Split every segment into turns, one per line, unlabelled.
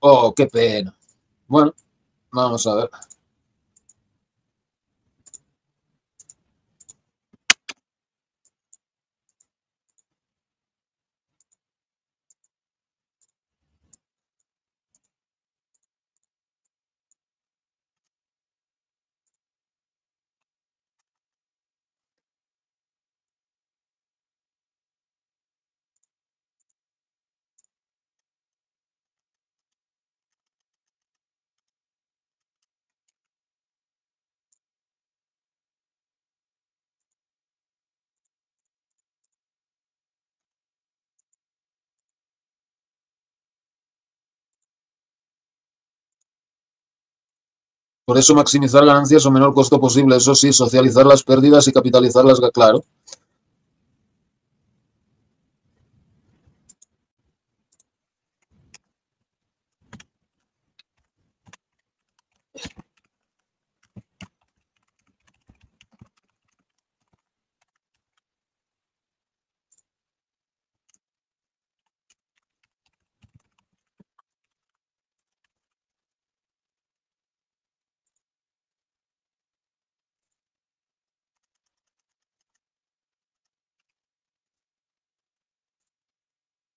Oh, qué pena. Bueno, vamos a ver. Por eso maximizar ganancias o menor costo posible. Eso sí, socializar las pérdidas y capitalizarlas, claro.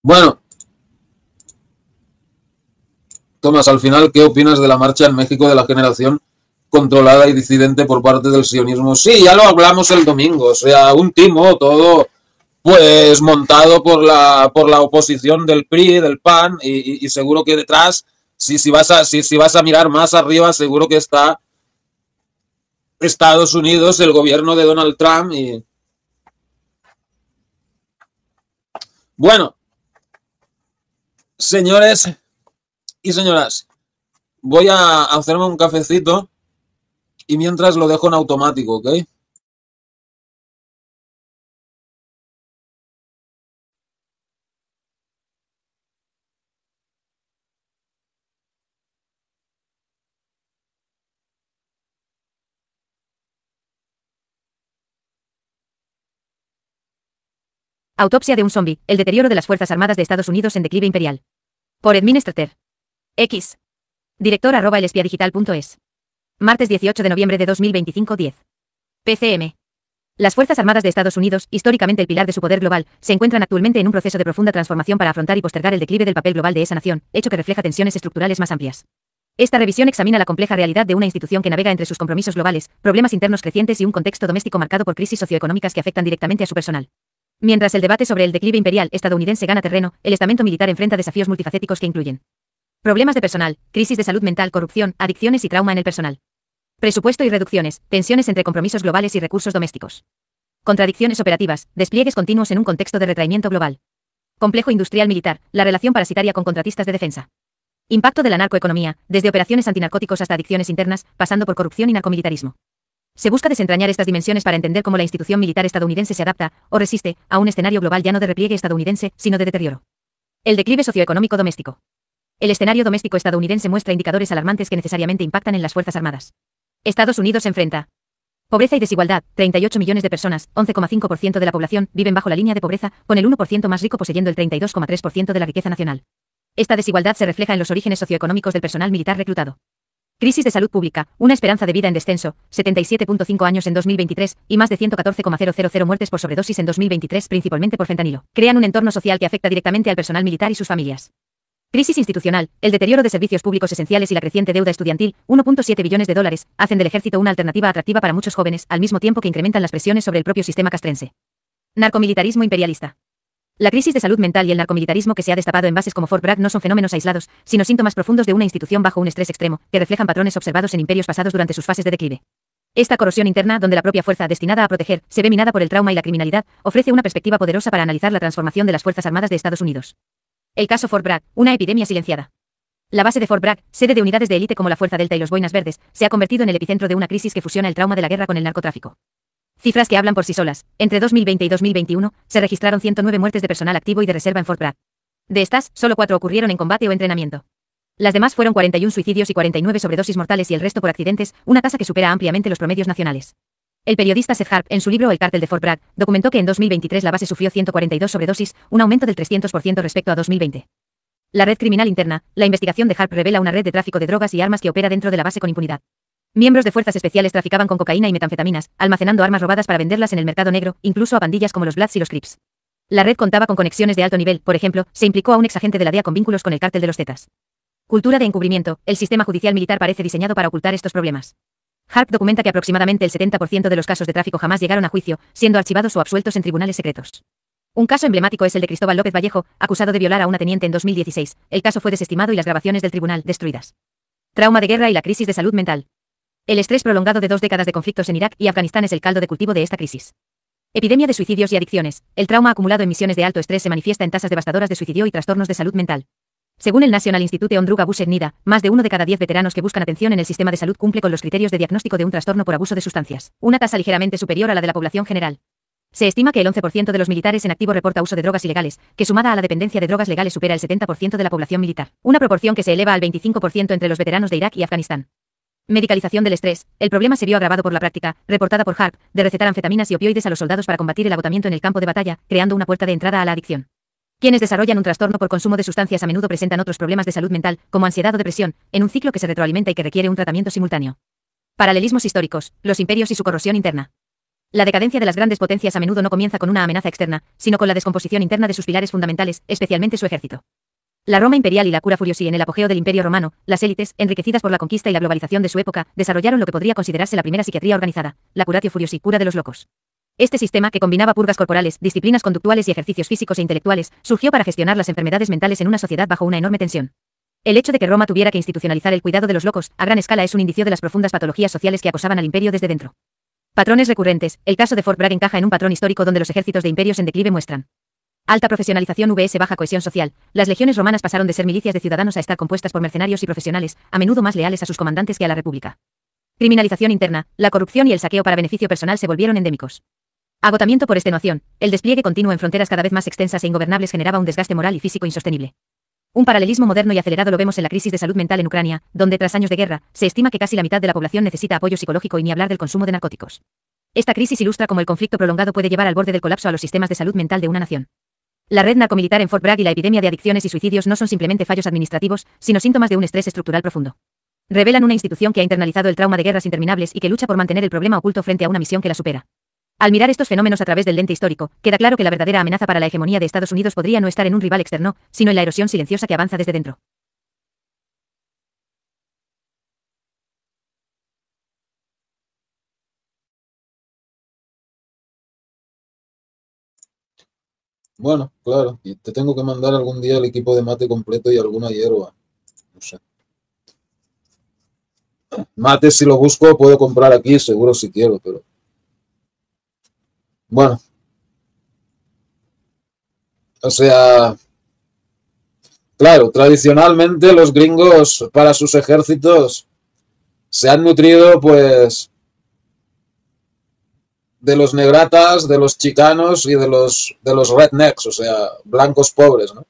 Bueno, Tomás, al final, ¿qué opinas de la marcha en México de la generación controlada y disidente por parte del sionismo? Sí, ya lo hablamos el domingo, o sea, un timo, todo pues montado por la oposición del PRI, del PAN, y seguro que detrás, si vas a mirar más arriba, seguro que está Estados Unidos, el gobierno de Donald Trump, y bueno, señores y señoras, voy a hacerme un cafecito y mientras lo dejo en automático, ¿ok?
Autopsia de un zombie, el deterioro de las Fuerzas Armadas de Estados Unidos en declive imperial. Por Edmin Strater. X. Director @elespiadigital.es. Martes 18 de noviembre de 2025 10. PCM. Las Fuerzas Armadas de Estados Unidos, históricamente el pilar de su poder global, se encuentran actualmente en un proceso de profunda transformación para afrontar y postergar el declive del papel global de esa nación, hecho que refleja tensiones estructurales más amplias. Esta revisión examina la compleja realidad de una institución que navega entre sus compromisos globales, problemas internos crecientes y un contexto doméstico marcado por crisis socioeconómicas que afectan directamente a su personal. Mientras el debate sobre el declive imperial estadounidense gana terreno, el estamento militar enfrenta desafíos multifacéticos que incluyen problemas de personal, crisis de salud mental, corrupción, adicciones y trauma en el personal. Presupuesto y reducciones, tensiones entre compromisos globales y recursos domésticos. Contradicciones operativas, despliegues continuos en un contexto de retraimiento global. Complejo industrial militar, la relación parasitaria con contratistas de defensa. Impacto de la narcoeconomía, desde operaciones antinarcóticos hasta adicciones internas, pasando por corrupción y narcomilitarismo. Se busca desentrañar estas dimensiones para entender cómo la institución militar estadounidense se adapta, o resiste, a un escenario global ya no de repliegue estadounidense, sino de deterioro. El declive socioeconómico doméstico. El escenario doméstico estadounidense muestra indicadores alarmantes que necesariamente impactan en las Fuerzas Armadas. Estados Unidos enfrenta pobreza y desigualdad. 38 millones de personas, 11,5% de la población, viven bajo la línea de pobreza, con el 1% más rico poseyendo el 32,3% de la riqueza nacional. Esta desigualdad se refleja en los orígenes socioeconómicos del personal militar reclutado. Crisis de salud pública, una esperanza de vida en descenso, 77,5 años en 2023, y más de 114,000 muertes por sobredosis en 2023 principalmente por fentanilo, crean un entorno social que afecta directamente al personal militar y sus familias. Crisis institucional, el deterioro de servicios públicos esenciales y la creciente deuda estudiantil, 1,7 billones de dólares, hacen del ejército una alternativa atractiva para muchos jóvenes, al mismo tiempo que incrementan las presiones sobre el propio sistema castrense. Narcomilitarismo imperialista. La crisis de salud mental y el narcomilitarismo que se ha destapado en bases como Fort Bragg no son fenómenos aislados, sino síntomas profundos de una institución bajo un estrés extremo, que reflejan patrones observados en imperios pasados durante sus fases de declive. Esta corrosión interna, donde la propia fuerza destinada a proteger se ve minada por el trauma y la criminalidad, ofrece una perspectiva poderosa para analizar la transformación de las Fuerzas Armadas de Estados Unidos. El caso Fort Bragg, una epidemia silenciada. La base de Fort Bragg, sede de unidades de élite como la Fuerza Delta y los Boinas Verdes, se ha convertido en el epicentro de una crisis que fusiona el trauma de la guerra con el narcotráfico. Cifras que hablan por sí solas. Entre 2020 y 2021, se registraron 109 muertes de personal activo y de reserva en Fort Bragg. De estas, solo 4 ocurrieron en combate o entrenamiento. Las demás fueron 41 suicidios y 49 sobredosis mortales y el resto por accidentes, una tasa que supera ampliamente los promedios nacionales. El periodista Seth Harp, en su libro El cártel de Fort Bragg, documentó que en 2023 la base sufrió 142 sobredosis, un aumento del 300% respecto a 2020. La red criminal interna. La investigación de HARP revela una red de tráfico de drogas y armas que opera dentro de la base con impunidad. Miembros de fuerzas especiales traficaban con cocaína y metanfetaminas, almacenando armas robadas para venderlas en el mercado negro, incluso a pandillas como los Bloods y los Crips. La red contaba con conexiones de alto nivel, por ejemplo, se implicó a un exagente de la DEA con vínculos con el cártel de los Zetas. Cultura de encubrimiento. El sistema judicial militar parece diseñado para ocultar estos problemas. HARP documenta que aproximadamente el 70% de los casos de tráfico jamás llegaron a juicio, siendo archivados o absueltos en tribunales secretos. Un caso emblemático es el de Cristóbal López Vallejo, acusado de violar a una teniente en 2016. El caso fue desestimado y las grabaciones del tribunal destruidas. Trauma de guerra y la crisis de salud mental. El estrés prolongado de 2 décadas de conflictos en Irak y Afganistán es el caldo de cultivo de esta crisis. Epidemia de suicidios y adicciones. El trauma acumulado en misiones de alto estrés se manifiesta en tasas devastadoras de suicidio y trastornos de salud mental. Según el National Institute on Drug Abuse NIDA, más de 1 de cada 10 veteranos que buscan atención en el sistema de salud cumple con los criterios de diagnóstico de un trastorno por abuso de sustancias, una tasa ligeramente superior a la de la población general. Se estima que el 11% de los militares en activo reporta uso de drogas ilegales, que sumada a la dependencia de drogas legales supera el 70% de la población militar, una proporción que se eleva al 25% entre los veteranos de Irak y Afganistán. Medicalización del estrés. El problema se vio agravado por la práctica, reportada por HARP, de recetar anfetaminas y opioides a los soldados para combatir el agotamiento en el campo de batalla, creando una puerta de entrada a la adicción. Quienes desarrollan un trastorno por consumo de sustancias a menudo presentan otros problemas de salud mental, como ansiedad o depresión, en un ciclo que se retroalimenta y que requiere un tratamiento simultáneo. Paralelismos históricos. Los imperios y su corrosión interna. La decadencia de las grandes potencias a menudo no comienza con una amenaza externa, sino con la descomposición interna de sus pilares fundamentales, especialmente su ejército. La Roma imperial y la cura furiosi en el apogeo del Imperio romano, las élites, enriquecidas por la conquista y la globalización de su época, desarrollaron lo que podría considerarse la primera psiquiatría organizada, la curatio furiosi, cura de los locos. Este sistema, que combinaba purgas corporales, disciplinas conductuales y ejercicios físicos e intelectuales, surgió para gestionar las enfermedades mentales en una sociedad bajo una enorme tensión. El hecho de que Roma tuviera que institucionalizar el cuidado de los locos a gran escala es un indicio de las profundas patologías sociales que acosaban al imperio desde dentro. Patrones recurrentes. El caso de Fort Bragg encaja en un patrón histórico donde los ejércitos de imperios en declive muestran alta profesionalización vs baja cohesión social. Las legiones romanas pasaron de ser milicias de ciudadanos a estar compuestas por mercenarios y profesionales, a menudo más leales a sus comandantes que a la república. Criminalización interna. La corrupción y el saqueo para beneficio personal se volvieron endémicos. Agotamiento por extenuación. El despliegue continuo en fronteras cada vez más extensas e ingobernables generaba un desgaste moral y físico insostenible. Un paralelismo moderno y acelerado lo vemos en la crisis de salud mental en Ucrania, donde tras años de guerra, se estima que casi la mitad de la población necesita apoyo psicológico y ni hablar del consumo de narcóticos. Esta crisis ilustra cómo el conflicto prolongado puede llevar al borde del colapso a los sistemas de salud mental de una nación. La red narcomilitar en Fort Bragg y la epidemia de adicciones y suicidios no son simplemente fallos administrativos, sino síntomas de un estrés estructural profundo. Revelan una institución que ha internalizado el trauma de guerras interminables y que lucha por mantener el problema oculto frente a una misión que la supera. Al mirar estos fenómenos a través del lente histórico, queda claro que la verdadera amenaza para la hegemonía de Estados Unidos podría no estar en un rival externo, sino en la erosión silenciosa que avanza desde dentro.
Bueno, claro, y te tengo que mandar algún día el equipo de mate completo y alguna hierba. No sé. Mate, si lo busco, puedo comprar aquí, seguro si quiero, pero. Bueno, o sea, claro, tradicionalmente los gringos para sus ejércitos se han nutrido, pues, de los negratas, de los chicanos y de los rednecks, o sea, blancos pobres, ¿no?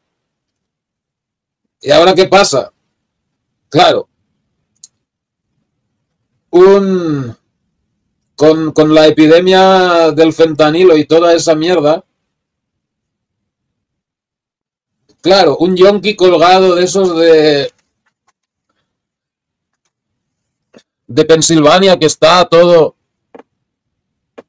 ¿Y ahora qué pasa? Claro, un con la epidemia del fentanilo y toda esa mierda, claro, un yonki colgado de esos de Pensilvania que está todo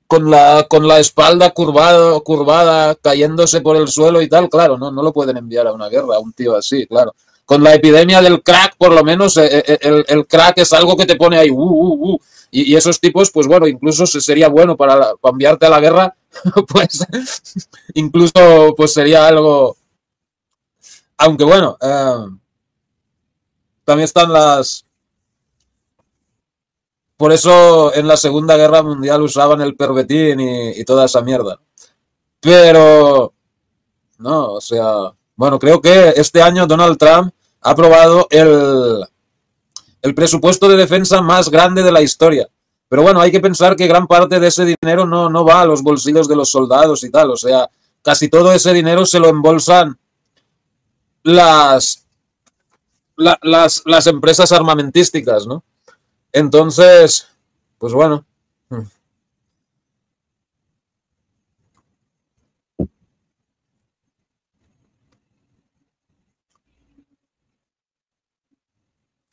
con la espalda curvada, cayéndose por el suelo y tal, claro, no lo pueden enviar a una guerra a un tío así, claro. Con la epidemia del crack, por lo menos, el crack es algo que te pone ahí, y esos tipos, pues bueno, incluso sería bueno para enviarte a la guerra, pues incluso pues sería algo, aunque bueno, también están por eso en la Segunda Guerra Mundial usaban el perbetín y toda esa mierda. Pero, no, o sea, bueno, creo que este año Donald Trump ha aprobado el presupuesto de defensa más grande de la historia. Pero bueno, hay que pensar que gran parte de ese dinero no va a los bolsillos de los soldados y tal. O sea, casi todo ese dinero se lo embolsan las, las empresas armamentísticas, ¿no? Entonces, pues bueno.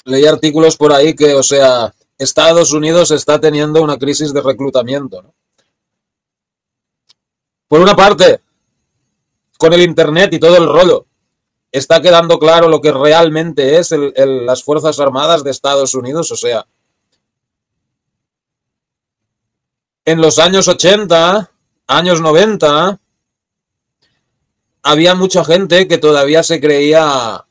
leí artículos por ahí que, o sea, Estados Unidos está teniendo una crisis de reclutamiento, ¿no? Por una parte, con el Internet y todo el rollo, está quedando claro lo que realmente es las Fuerzas Armadas de Estados Unidos. O sea, en los años 80, años 90, había mucha gente que todavía se creía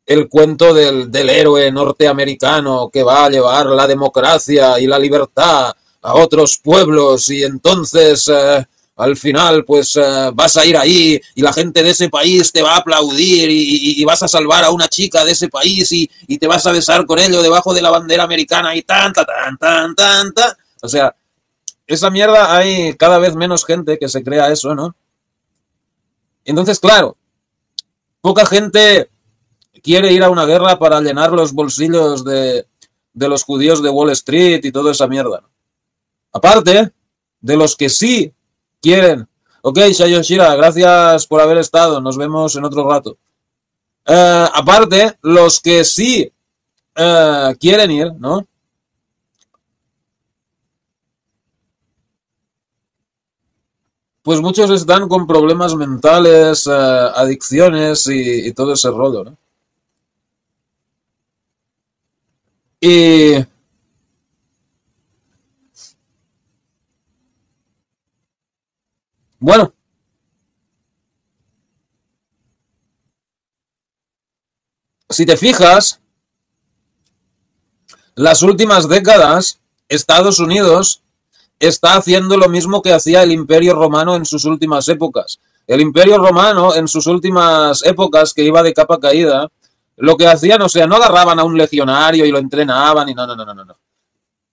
el cuento del héroe norteamericano que va a llevar la democracia y la libertad a otros pueblos y entonces al final pues vas a ir ahí y la gente de ese país te va a aplaudir y vas a salvar a una chica de ese país y te vas a besar con ello debajo de la bandera americana y tan, tan, tan, tan, tan, tan. O sea, esa mierda hay cada vez menos gente que se crea eso, ¿no? Entonces, claro, poca gente quiere ir a una guerra para llenar los bolsillos de los judíos de Wall Street y toda esa mierda. Aparte de los que sí quieren. Ok, Shayoshira, gracias por haber estado. Nos vemos en otro rato. Aparte, los que sí quieren ir, ¿no? Pues muchos están con problemas mentales, adicciones y todo ese rollo, ¿no? Y bueno, si te fijas, las últimas décadas, Estados Unidos está haciendo lo mismo que hacía el Imperio Romano en sus últimas épocas. El Imperio Romano en sus últimas épocas, que iba de capa caída, lo que hacían, o sea, no agarraban a un legionario y lo entrenaban y no, no, no, no, no.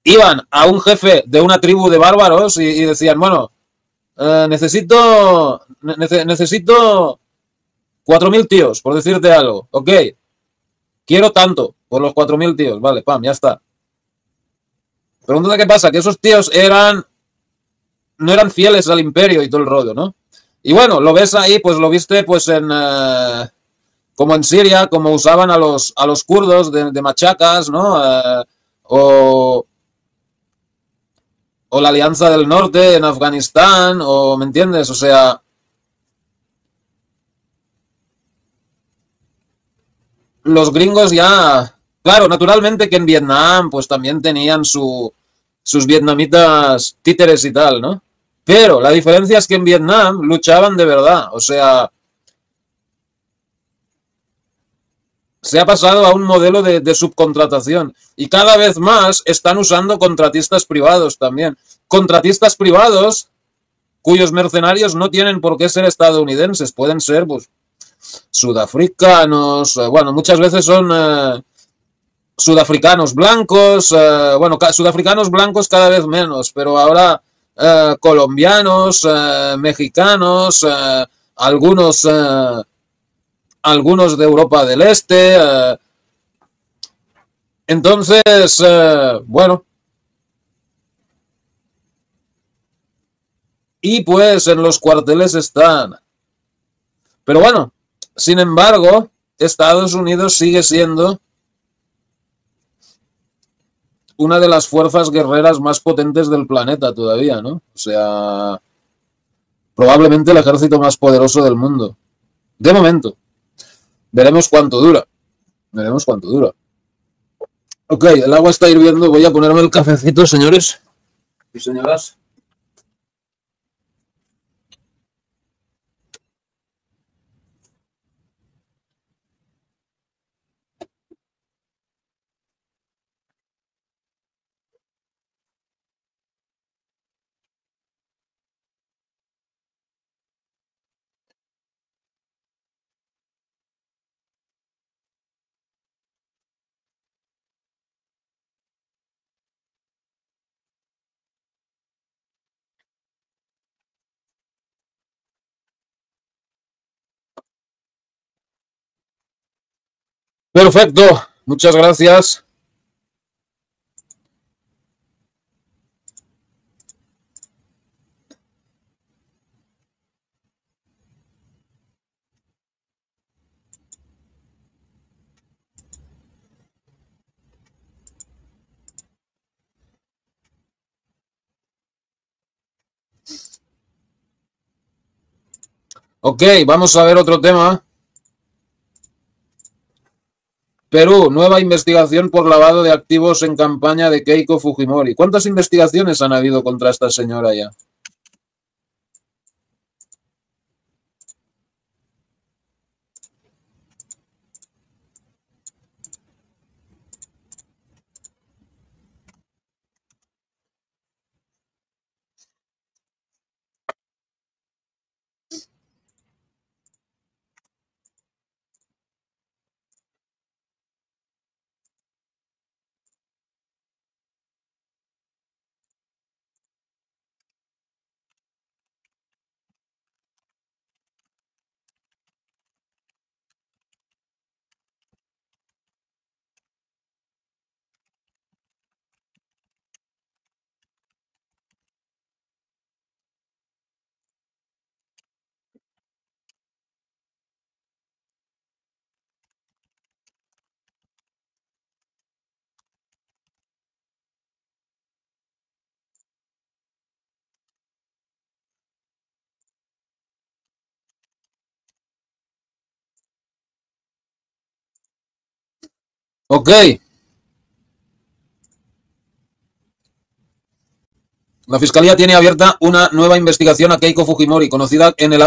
Iban a un jefe de una tribu de bárbaros y decían, bueno, necesito 4.000 tíos, por decirte algo. Ok, quiero tanto por los 4.000 tíos. Vale, pam, ya está. Pero entonces, ¿qué pasa? Que esos tíos no eran fieles al imperio y todo el rollo, ¿no? Y bueno, lo ves ahí, pues lo viste pues como en Siria, como usaban a los kurdos de machacas, ¿no? O, o la Alianza del Norte en Afganistán, o, ¿me entiendes? O sea, los gringos ya, claro, naturalmente que en Vietnam pues también tenían sus vietnamitas títeres y tal, ¿no? Pero la diferencia es que en Vietnam luchaban de verdad, o sea, se ha pasado a un modelo de subcontratación y cada vez más están usando contratistas privados también. Contratistas privados cuyos mercenarios no tienen por qué ser estadounidenses, pueden ser pues, sudafricanos, bueno, muchas veces son sudafricanos blancos, bueno, sudafricanos blancos cada vez menos, pero ahora colombianos, mexicanos, algunos, algunos de Europa del Este. Entonces, bueno, y pues en los cuarteles están. Pero bueno, sin embargo, Estados Unidos sigue siendo una de las fuerzas guerreras más potentes del planeta todavía, ¿no? O sea, probablemente el ejército más poderoso del mundo. De momento. Veremos cuánto dura. Veremos cuánto dura. Ok, el agua está hirviendo. Voy a ponerme el cafecito, señores y señoras. Perfecto. Muchas gracias. Ok, vamos a ver otro tema. Perú, nueva investigación por lavado de activos en campaña de Keiko Fujimori. ¿Cuántas investigaciones han habido contra esta señora ya? Ok. La Fiscalía tiene abierta una nueva investigación a Keiko Fujimori, conocida en el